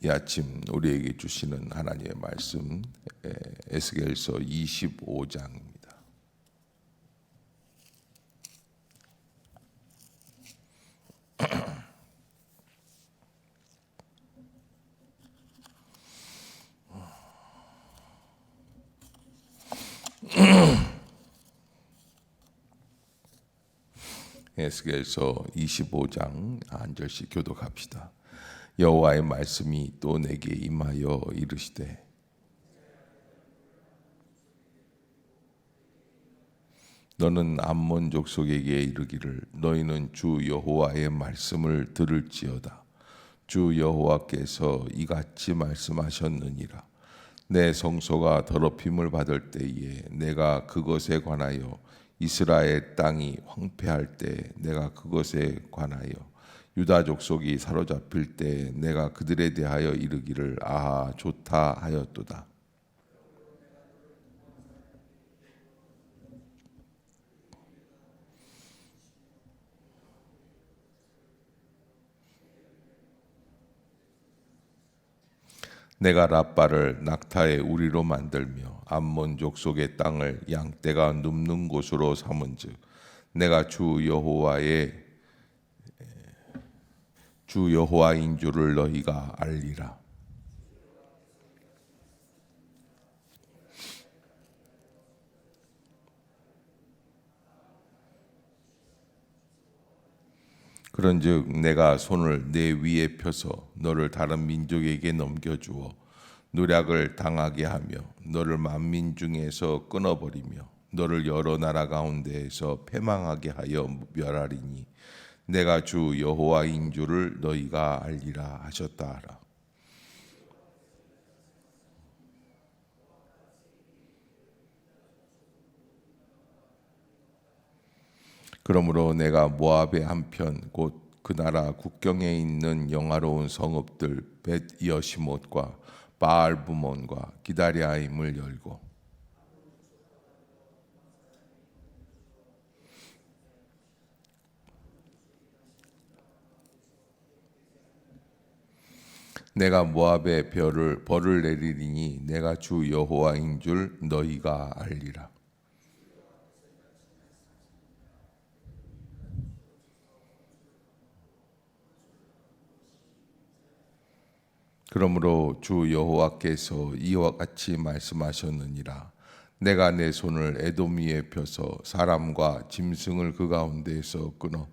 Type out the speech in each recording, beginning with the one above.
이 아침 우리에게 주시는 하나님의 말씀 에스겔서 25장입니다. 에스겔서 25장 한 절씩 교독합시다. 여호와의 말씀이 또 내게 임하여 이르시되 너는 암몬 족속에게 이르기를 너희는 주 여호와의 말씀을 들을지어다. 주 여호와께서 이같이 말씀하셨느니라. 내 성소가 더럽힘을 받을 때에 내가 그것에 관하여 이스라엘 땅이 황폐할 때 내가 그것에 관하여 유다 족속이 사로잡힐 때 내가 그들에 대하여 이르기를 아하 좋다 하였도다. 내가 랍바를 낙타의 우리로 만들며 암몬 족속의 땅을 양떼가 눕는 곳으로 삼은즉 내가 주 여호와인 줄을 너희가 알리라. 그런즉 내가 손을 내 위에 펴서 너를 다른 민족에게 넘겨주어 노략을 당하게 하며 너를 만민 중에서 끊어버리며 너를 여러 나라 가운데에서 패망하게 하여 멸하리니 내가 주 여호와인 줄을 너희가 알리라 하셨다 하라. 그러므로 내가 모압의 한편 곧 그 나라 국경에 있는 영화로운 성읍들 벳 여시못과 바알 부몬과 기다랴임을 열고 내가 모압의 벌을 내리리니 내가 주 여호와인 줄 너희가 알리라. 그러므로 주 여호와께서 이와 같이 말씀하셨느니라. 내가 내 손을 에돔 위에 펴서 사람과 짐승을 그 가운데에서 끊어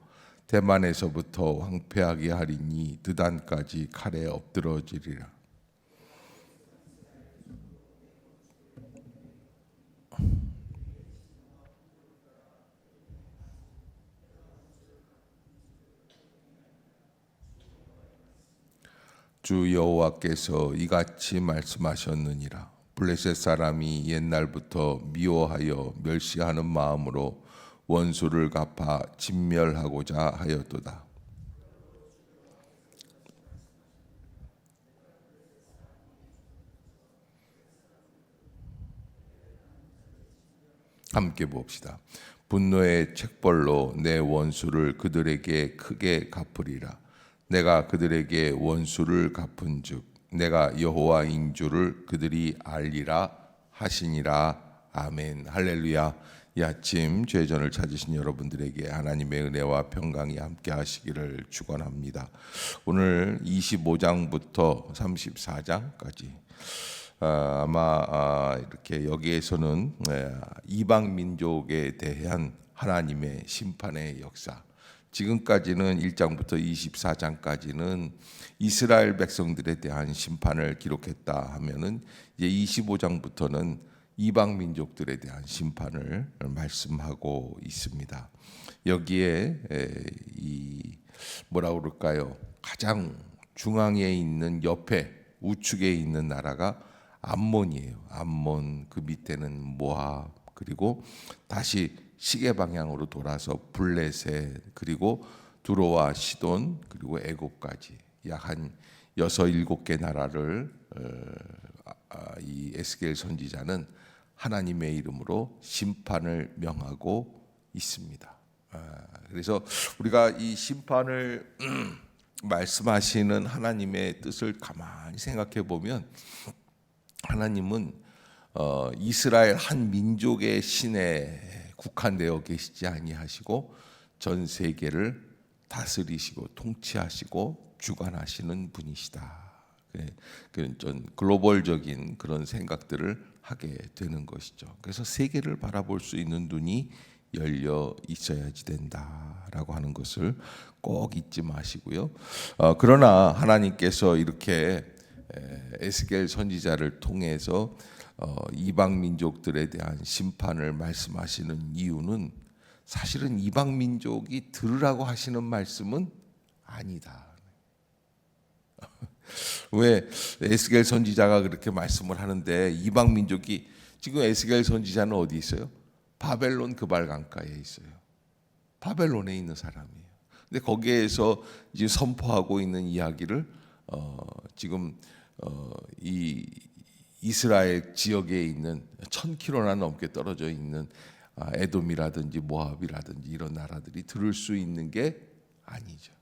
대만에서부터 황폐하게 하리니 드단까지 칼에 엎드러지리라. 주 여호와께서 이같이 말씀하셨느니라. 블레셋 사람이 옛날부터 미워하여 멸시하는 마음으로 원수를 갚아 진멸하고자 하였도다. 함께 봅시다. 분노의 책벌로 내 원수를 그들에게 크게 갚으리라. 내가 그들에게 원수를 갚은즉 내가 여호와인 줄을 그들이 알리라 하시니라. 아멘. 할렐루야. 이 아침 죄전을 찾으신 여러분들에게 하나님의 은혜와 평강이 함께 하시기를 축원합니다. 오늘 25장부터 34장까지 아마 이렇게 여기에서는 이방 민족에 대한 하나님의 심판의 역사, 지금까지는 1장부터 24장까지는 이스라엘 백성들에 대한 심판을 기록했다 하면은 이제 25장부터는 이방 민족들에 대한 심판을 말씀하고 있습니다. 여기에 이 뭐라 그럴까요? 가장 중앙에 있는 옆에 우측에 있는 나라가 암몬이에요. 암몬, 그 밑에는 모압, 그리고 다시 시계 방향으로 돌아서 블레셋, 그리고 두로와 시돈, 그리고 애굽까지 약 한 6, 7개 나라를 이 에스겔 선지자는 하나님의 이름으로 심판을 명하고 있습니다. 그래서 우리가 이 심판을 말씀하시는 하나님의 뜻을 가만히 생각해 보면 하나님은 이스라엘 한 민족의 신에 국한되어 계시지 아니하시고 전 세계를 다스리시고 통치하시고 주관하시는 분이시다. 그런 좀 글로벌적인 그런 생각들을 하게 되는 것이죠. 그래서 세계를 바라볼 수 있는 눈이 열려 있어야지 된다라고 하는 것을 꼭 잊지 마시고요. 그러나 하나님께서 이렇게 에스겔 선지자를 통해서 이방 민족들에 대한 심판을 말씀하시는 이유는 사실은 이방 민족이 들으라고 하시는 말씀은 아니다. 왜 에스겔 선지자가 그렇게 말씀을 하는데 이방 민족이 지금 에스겔 선지자는 어디 있어요? 바벨론 그발 강가에 있어요. 바벨론에 있는 사람이에요. 근데 거기에서 이제 선포하고 있는 이야기를 지금 이 이스라엘 지역에 있는 1000km나 넘게 떨어져 있는 에돔이라든지 모압이라든지 이런 나라들이 들을 수 있는 게 아니죠.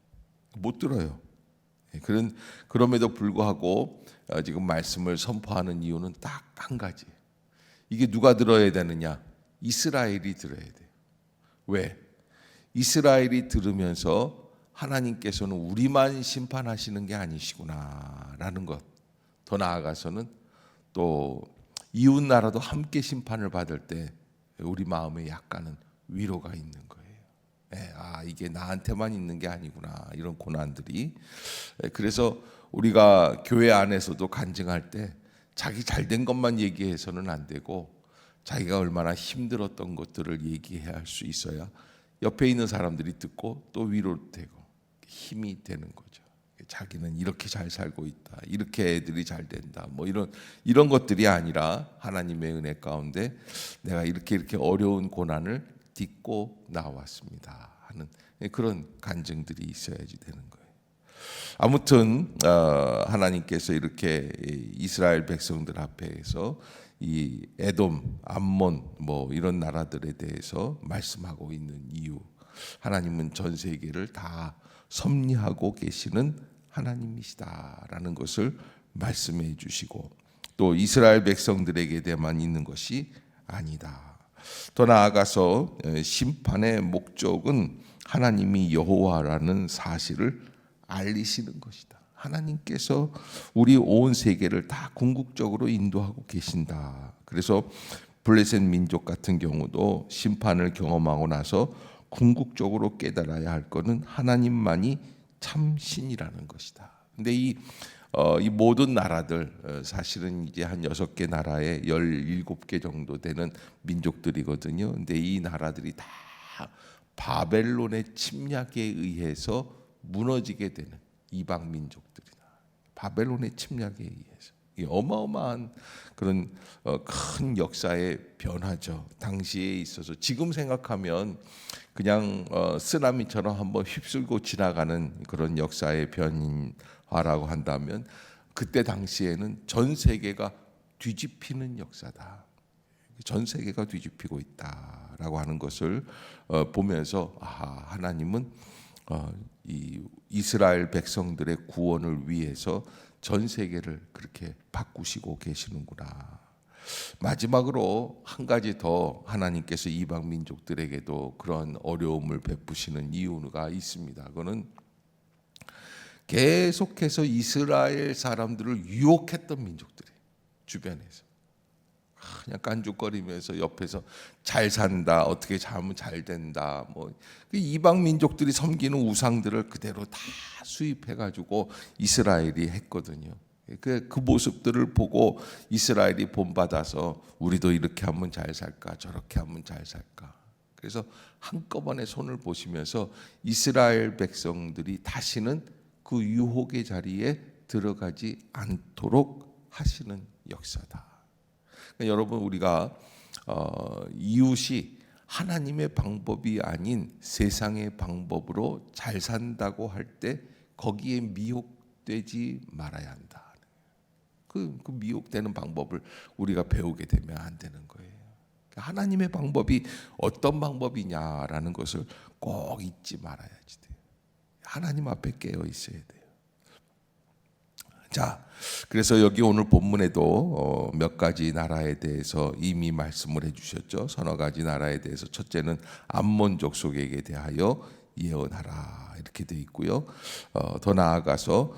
못 들어요. 그럼에도 불구하고 지금 말씀을 선포하는 이유는 딱 한 가지. 이게 누가 들어야 되느냐? 이스라엘이 들어야 돼요. 왜? 이스라엘이 들으면서 하나님께서는 우리만 심판하시는 게 아니시구나라는 것. 더 나아가서는 또 이웃 나라도 함께 심판을 받을 때 우리 마음에 약간은 위로가 있는 거예요. 이게 나한테만 있는 게 아니구나 이런 고난들이. 그래서 우리가 교회 안에서도 간증할 때 자기 잘된 것만 얘기해서는 안 되고 자기가 얼마나 힘들었던 것들을 얘기해야 할 수 있어야 옆에 있는 사람들이 듣고 또 위로되고 힘이 되는 거죠. 자기는 이렇게 잘 살고 있다, 이렇게 애들이 잘 된다, 뭐 이런 것들이 아니라 하나님의 은혜 가운데 내가 이렇게 어려운 고난을 딛고 나왔습니다 하는 그런 간증들이 있어야지 되는 거예요. 아무튼 하나님께서 이렇게 이스라엘 백성들 앞에서 이 에돔, 암몬 뭐 이런 나라들에 대해서 말씀하고 있는 이유, 하나님은 전 세계를 다 섭리하고 계시는 하나님이시다라는 것을 말씀해 주시고 또 이스라엘 백성들에게만 있는 것이 아니다. 더 나아가서 심판의 목적은 하나님이 여호와라는 사실을 알리시는 것이다. 하나님께서 우리 온 세계를 다 궁극적으로 인도하고 계신다. 그래서 블레셋 민족 같은 경우도 심판을 경험하고 나서 궁극적으로 깨달아야 할 것은 하나님만이 참 신이라는 것이다. 근데 이 모든 나라들 사실은 이제 한 6개 나라에 17개 정도 되는 민족들이거든요. 근데 이 나라들이 다 바벨론의 침략에 의해서 무너지게 되는 이방 민족들이다. 바벨론의 침략에 의해서 이 어마어마한 그런 큰 역사의 변화죠. 당시에 있어서 지금 생각하면 그냥 쓰나미처럼 한번 휩쓸고 지나가는 그런 역사의 변화라고 한다면 그때 당시에는 전 세계가 뒤집히는 역사다. 전 세계가 뒤집히고 있다라고 하는 것을 보면서 하나님은 이 이스라엘 백성들의 구원을 위해서 전 세계를 그렇게 바꾸시고 계시는구나. 마지막으로 한 가지 더 하나님께서 이방 민족들에게도 그런 어려움을 베푸시는 이유가 있습니다. 그거는 계속해서 이스라엘 사람들을 유혹했던 민족들이에요. 주변에서 그냥 깐죽거리면서 옆에서 잘 산다, 어떻게 하면 잘 된다, 뭐 이방 민족들이 섬기는 우상들을 그대로 다 수입해가지고 이스라엘이 했거든요. 그 모습들을 보고 이스라엘이 본받아서 우리도 이렇게 하면 잘 살까, 저렇게 하면 잘 살까. 그래서 한꺼번에 손을 보시면서 이스라엘 백성들이 다시는 그 유혹의 자리에 들어가지 않도록 하시는 역사다. 그러니까 여러분 우리가 이웃이 하나님의 방법이 아닌 세상의 방법으로 잘 산다고 할 때 거기에 미혹되지 말아야 한다. 그 미혹되는 방법을 우리가 배우게 되면 안 되는 거예요. 하나님의 방법이 어떤 방법이냐라는 것을 꼭 잊지 말아야지 돼요. 하나님 앞에 깨어 있어야 돼요. 자, 그래서 여기 오늘 본문에도 몇 가지 나라에 대해서 이미 말씀을 해주셨죠. 서너 가지 나라에 대해서 첫째는 암몬 족속에게 대하여 예언하라 이렇게 되어 있고요. 더 나아가서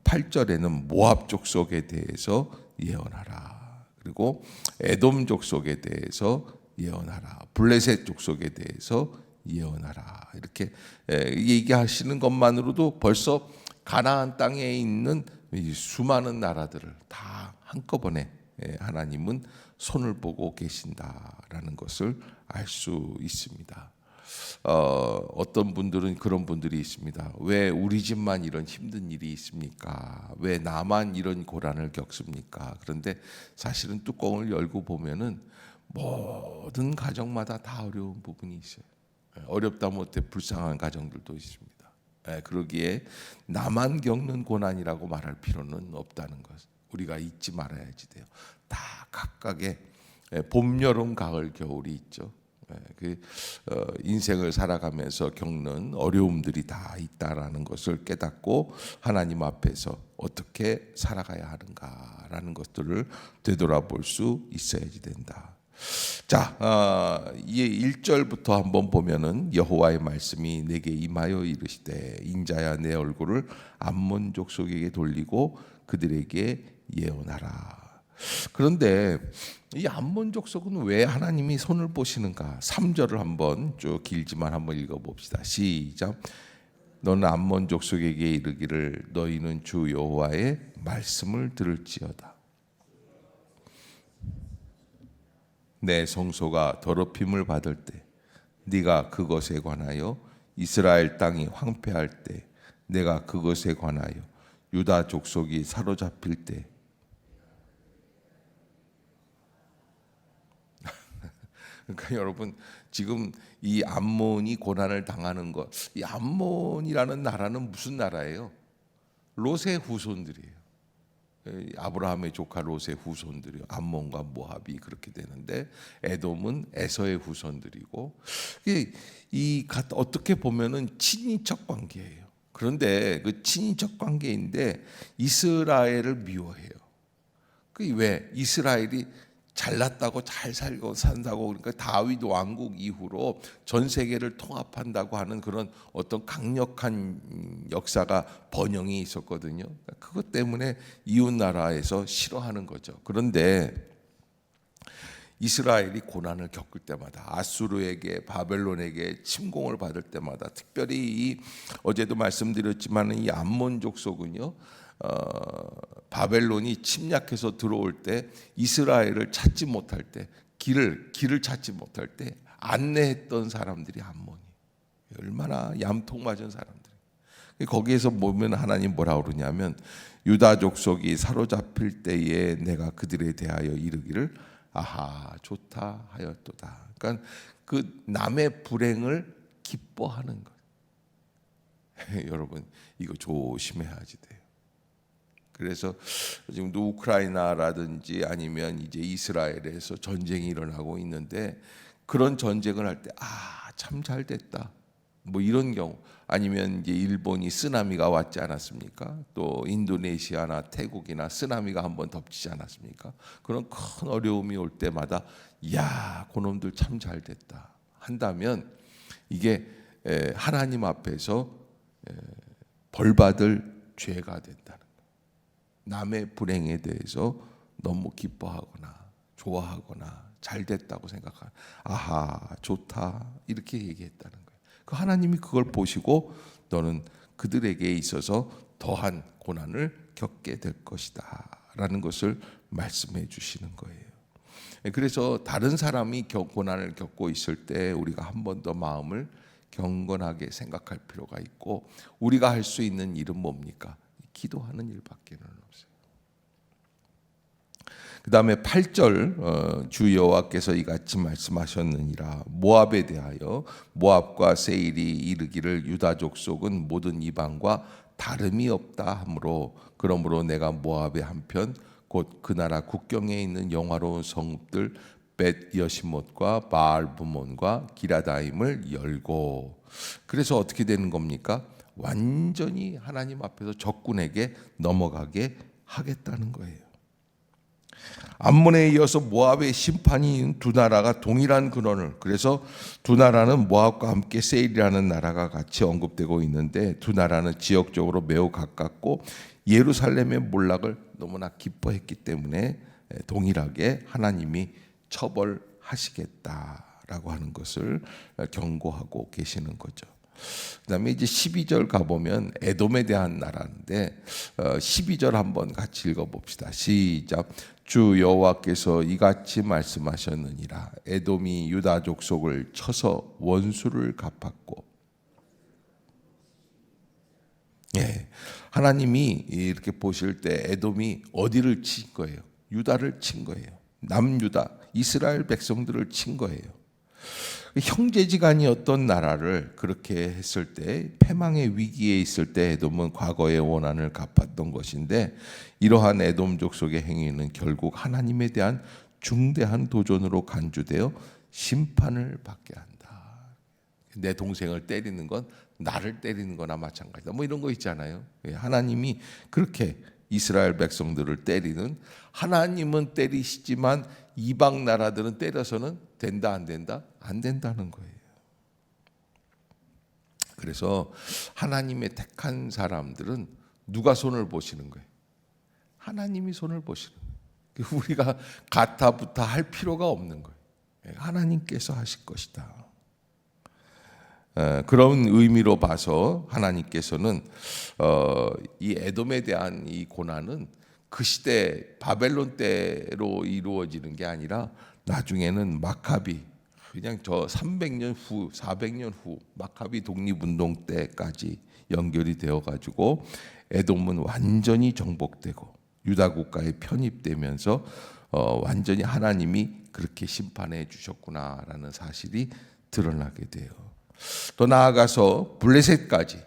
8절에는 모압 족속에 대해서 예언하라. 그리고 에돔 족속에 대해서 예언하라. 블레셋 족속에 대해서 예언하라. 이렇게 얘기하시는 것만으로도 벌써 가나안 땅에 있는 이 수많은 나라들을 다 한꺼번에 하나님은 손을 보고 계신다라는 것을 알 수 있습니다. 어떤 분들은 그런 분들이 있습니다. 왜 우리 집만 이런 힘든 일이 있습니까? 왜 나만 이런 고난을 겪습니까? 그런데 사실은 뚜껑을 열고 보면은 모든 가정마다 다 어려운 부분이 있어요. 어렵다 못해 불쌍한 가정들도 있습니다. 그러기에 나만 겪는 고난이라고 말할 필요는 없다는 것 우리가 잊지 말아야지 돼요. 다 각각의 봄, 여름, 가을, 겨울이 있죠. 인생을 살아가면서 겪는 어려움들이 다 있다라는 것을 깨닫고 하나님 앞에서 어떻게 살아가야 하는가라는 것들을 되돌아볼 수 있어야지 된다. 자, 이 1절부터 한번 보면은 여호와의 말씀이 내게 임하여 이르시되 인자야 내 얼굴을 암몬 족속에게 돌리고 그들에게 예언하라. 그런데 이 암몬 족속은 왜 하나님이 손을 보시는가? 3절을 한번 쭉 길지만 한번 읽어봅시다. 시작. 너는 암몬 족속에게 이르기를 너희는 주 여호와의 말씀을 들을지어다. 내 성소가 더럽힘을 받을 때 네가 그것에 관하여 이스라엘 땅이 황폐할 때 내가 그것에 관하여 유다 족속이 사로잡힐 때 그러니까 여러분 지금 이 암몬이 고난을 당하는 것, 이 암몬이라는 나라는 무슨 나라예요? 롯의 후손들이에요. 아브라함의 조카 롯의 후손들이요. 암몬과 모압이 그렇게 되는데 에돔은 에서의 후손들이고 이 어떻게 보면은 친인척 관계예요. 그런데 그 친인척 관계인데 이스라엘을 미워해요. 그 왜 이스라엘이 잘났다고 잘 살고 산다고 그러니까 다윗 왕국 이후로 전 세계를 통합한다고 하는 그런 어떤 강력한 역사가 번영이 있었거든요. 그것 때문에 이웃 나라에서 싫어하는 거죠. 그런데 이스라엘이 고난을 겪을 때마다 아수르에게 바벨론에게 침공을 받을 때마다 특별히 이 어제도 말씀드렸지만 이 암몬 족속은요. 바벨론이 침략해서 들어올 때 이스라엘을 찾지 못할 때 길을 찾지 못할 때 안내했던 사람들이 암몬이 얼마나 얌통 맞은 사람들. 거기에서 보면 하나님 뭐라 그러냐면 유다 족속이 사로잡힐 때에 내가 그들에 대하여 이르기를 아하 좋다 하였도다. 그러니까 그 남의 불행을 기뻐하는 것. 여러분 이거 조심해야지 돼요. 그래서 지금도 우크라이나라든지 아니면 이제 이스라엘에서 전쟁이 일어나고 있는데 그런 전쟁을 할 때 참 잘 됐다. 뭐 이런 경우 아니면 이제 일본이 쓰나미가 왔지 않았습니까? 또 인도네시아나 태국이나 쓰나미가 한번 덮치지 않았습니까? 그런 큰 어려움이 올 때마다 야, 그놈들 참 잘 됐다 한다면 이게 하나님 앞에서 벌받을 죄가 된다는. 남의 불행에 대해서 너무 기뻐하거나 좋아하거나 잘 됐다고 생각하는 아하 좋다 이렇게 얘기했다는 거예요. 그 하나님이 그걸 보시고 너는 그들에게 있어서 더한 고난을 겪게 될 것이다 라는 것을 말씀해 주시는 거예요. 그래서 다른 사람이 고난을 겪고 있을 때 우리가 한 번 더 마음을 경건하게 생각할 필요가 있고 우리가 할 수 있는 일은 뭡니까? 기도하는 일밖에는 없어요. 그 다음에 8절 주 여호와께서 이같이 말씀하셨느니라 모압에 대하여 모압과 세일이 이르기를 유다 족속은 모든 이방과 다름이 없다 하므로 그러므로 내가 모압의 한편 곧 그 나라 국경에 있는 영화로운 성읍들 벳 여시못과 바알 부몬과 기라다임을 열고 그래서 어떻게 되는 겁니까? 완전히 하나님 앞에서 적군에게 넘어가게 하겠다는 거예요. 암몬에 이어서 모압의 심판이 있는 두 나라가 동일한 근원을, 그래서 두 나라는 모압과 함께 세일이라는 나라가 같이 언급되고 있는데, 두 나라는 지역적으로 매우 가깝고 예루살렘의 몰락을 너무나 기뻐했기 때문에 동일하게 하나님이 처벌하시겠다라고 하는 것을 경고하고 계시는 거죠. 그다음에 이제 12절 가보면 에돔에 대한 나라인데 12절 한번 같이 읽어봅시다. 시작. 주 여호와께서 이같이 말씀하셨느니라. 에돔이 유다 족속을 쳐서 원수를 갚았고. 예, 하나님이 이렇게 보실 때 에돔이 어디를 친 거예요? 유다를 친 거예요. 남유다 이스라엘 백성들을 친 거예요. 형제지간이었던 나라를 그렇게 했을 때, 패망의 위기에 있을 때 에돔은 과거의 원한을 갚았던 것인데, 이러한 에돔 족속의 행위는 결국 하나님에 대한 중대한 도전으로 간주되어 심판을 받게 한다. 내 동생을 때리는 건 나를 때리는 거나 마찬가지다. 뭐 이런 거 있잖아요. 하나님이 그렇게 이스라엘 백성들을 때리는, 하나님은 때리시지만 이방 나라들은 때려서는 된다 안 된다? 안 된다는 거예요. 그래서 하나님의 택한 사람들은 누가 손을 보시는 거예요? 하나님이 손을 보시는 거예요. 우리가 가타부타 할 필요가 없는 거예요. 하나님께서 하실 것이다. 그런 의미로 봐서 하나님께서는 이 에돔에 대한 이 고난은 그 시대 바벨론 때로 이루어지는 게 아니라 나중에는 마카비, 그냥 저 300년 후, 400년 후 마카비 독립운동 때까지 연결이 되어 가지고 에돔은 완전히 정복되고 유다 국가에 편입되면서 완전히 하나님이 그렇게 심판해 주셨구나라는 사실이 드러나게 돼요. 더 나아가서 블레셋까지,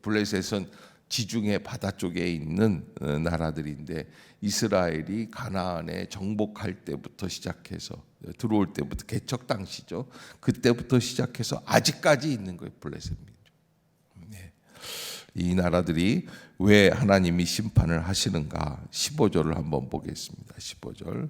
블레셋은 지중해 바다 쪽에 있는 나라들인데, 이스라엘이 가나안에 정복할 때부터 시작해서 들어올 때부터 개척 당시죠. 그때부터 시작해서 아직까지 있는 거예요. 블레셋 민족. 이 나라들이 왜 하나님이 심판을 하시는가? 15절을 한번 보겠습니다. 15절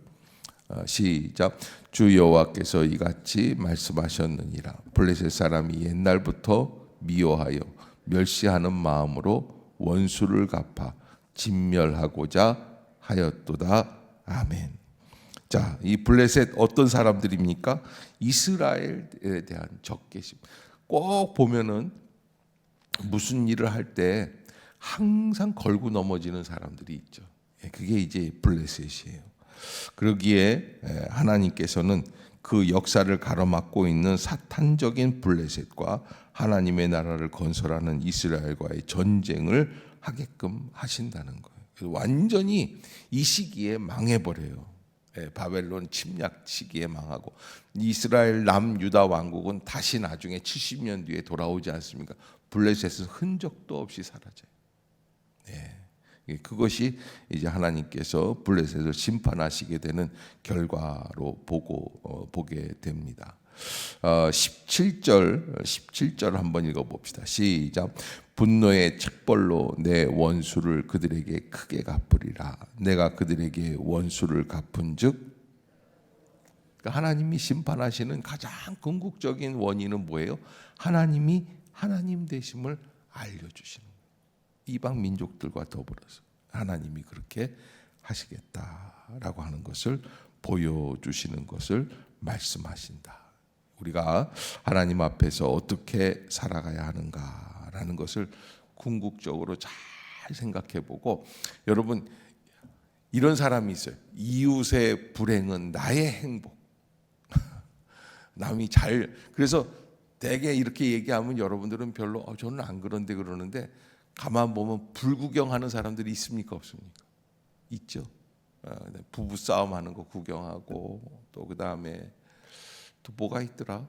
시작. 주 여호와께서 이같이 말씀하셨느니라. 블레셋 사람이 옛날부터 미워하여 멸시하는 마음으로 원수를 갚아 진멸하고자 하였도다. 아멘. 자, 이 블레셋 어떤 사람들입니까? 이스라엘에 대한 적개심. 꼭 보면은 무슨 일을 할 때 항상 걸고 넘어지는 사람들이 있죠. 그게 이제 블레셋이에요. 그러기에 하나님께서는 그 역사를 가로막고 있는 사탄적인 블레셋과 하나님의 나라를 건설하는 이스라엘과의 전쟁을 하게끔 하신다는 거예요. 그래서 완전히 이 시기에 망해버려요. 바벨론 침략 시기에 망하고, 이스라엘 남유다 왕국은 다시 나중에 70년 뒤에 돌아오지 않습니까? 블레셋은 흔적도 없이 사라져요. 그것이 이제 하나님께서 블레셋을 심판하시게 되는 결과로 보게 됩니다. 17절 한번 읽어봅시다. 시작. 분노의 책벌로 내 원수를 그들에게 크게 갚으리라. 내가 그들에게 원수를 갚은즉. 하나님이 심판하시는 가장 궁극적인 원인은 뭐예요? 하나님이 하나님 되심을 알려주시는 거예요. 이방 민족들과 더불어서 하나님이 그렇게 하시겠다라고 하는 것을 보여주시는 것을 말씀하신다. 우리가 하나님 앞에서 어떻게 살아가야 하는가라는 것을 궁극적으로 잘 생각해보고, 여러분 이런 사람이 있어요. 이웃의 불행은 나의 행복. 남이 잘, 그래서 대개 이렇게 얘기하면 여러분들은 별로 저는 안 그런데 그러는데, 가만 보면 불구경하는 사람들이 있습니까 없습니까? 있죠. 부부 싸움 하는 거 구경하고, 또 그 다음에 또 뭐가 있더라?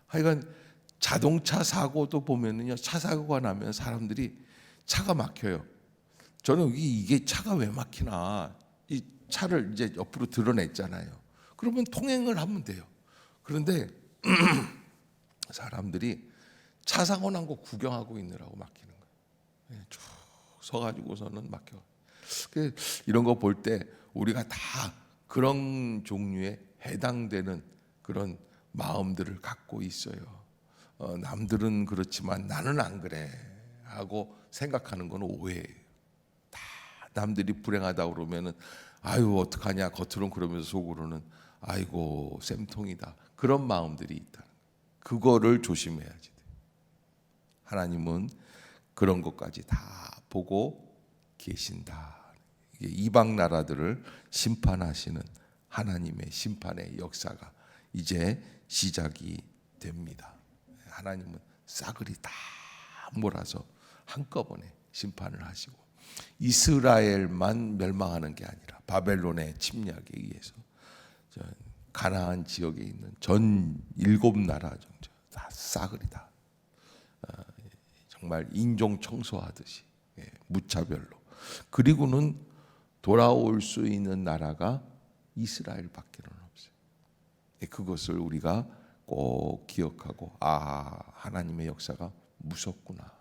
하여간 자동차 사고도 보면은요, 차 사고가 나면 사람들이 차가 막혀요. 저는 이게 차가 왜 막히나? 이 차를 이제 옆으로 드러냈잖아요. 그러면 통행을 하면 돼요. 그런데 사람들이 차 사고 난 거 구경하고 있느라고 막히는 거예요. 쭉 서가지고서는 막혀. 이런 거 볼 때 우리가 다 그런 종류에 해당되는 그런 마음들을 갖고 있어요. 남들은 그렇지만 나는 안 그래 하고 생각하는 건 오해예요. 다 남들이 불행하다 그러면은 아유 어떡하냐 겉으로는 그러면서 속으로는 아이고 쌤통이다 그런 마음들이 있다. 그거를 조심해야지 돼. 하나님은 그런 것까지 다 보고 계신다. 이게 이방 나라들을 심판하시는 하나님의 심판의 역사가 이제 시작이 됩니다. 하나님은 싸그리 다 몰아서 한꺼번에 심판을 하시고 이스라엘만 멸망하는 게 아니라 바벨론의 침략에 의해서 가나안 지역에 있는 전 7나라 정도 다 싸그리 다 정말 인종 청소하듯이 무차별로. 그리고는 돌아올 수 있는 나라가 이스라엘밖에는 없어요. 그것을 우리가 꼭 기억하고 하나님의 역사가 무섭구나.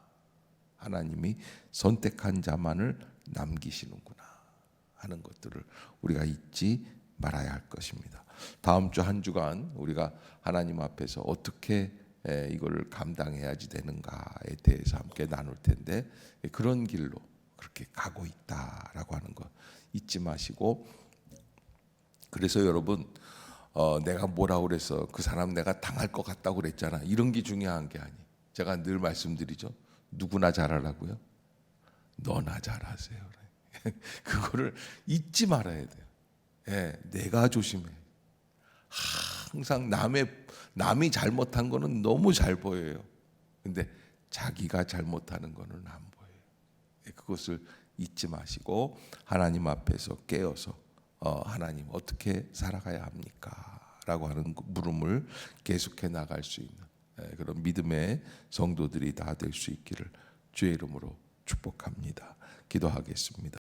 하나님이 선택한 자만을 남기시는구나 하는 것들을 우리가 잊지 말아야 할 것입니다. 다음 주 한 주간 우리가 하나님 앞에서 어떻게 이걸 감당해야지 되는가에 대해서 함께 나눌 텐데 그런 길로 그렇게 가고 있다라고 하는 거 잊지 마시고, 그래서 여러분 내가 뭐라고 그래서 그 사람 내가 당할 것 같다고 그랬잖아 이런 게 중요한 게 아니. 제가 늘 말씀드리죠. 누구나 잘하라고요? 너나 잘하세요. 그거를 잊지 말아야 돼요. 내가 조심해. 항상 남이 잘못한 거는 너무 잘 보여요. 근데 자기가 잘못하는 거는 안 보여요. 그것을 잊지 마시고 하나님 앞에서 깨어서 하나님 어떻게 살아가야 합니까? 라고 하는 물음을 계속해 나갈 수 있는 그런 믿음의 성도들이 다 될 수 있기를 주의 이름으로 축복합니다. 기도하겠습니다.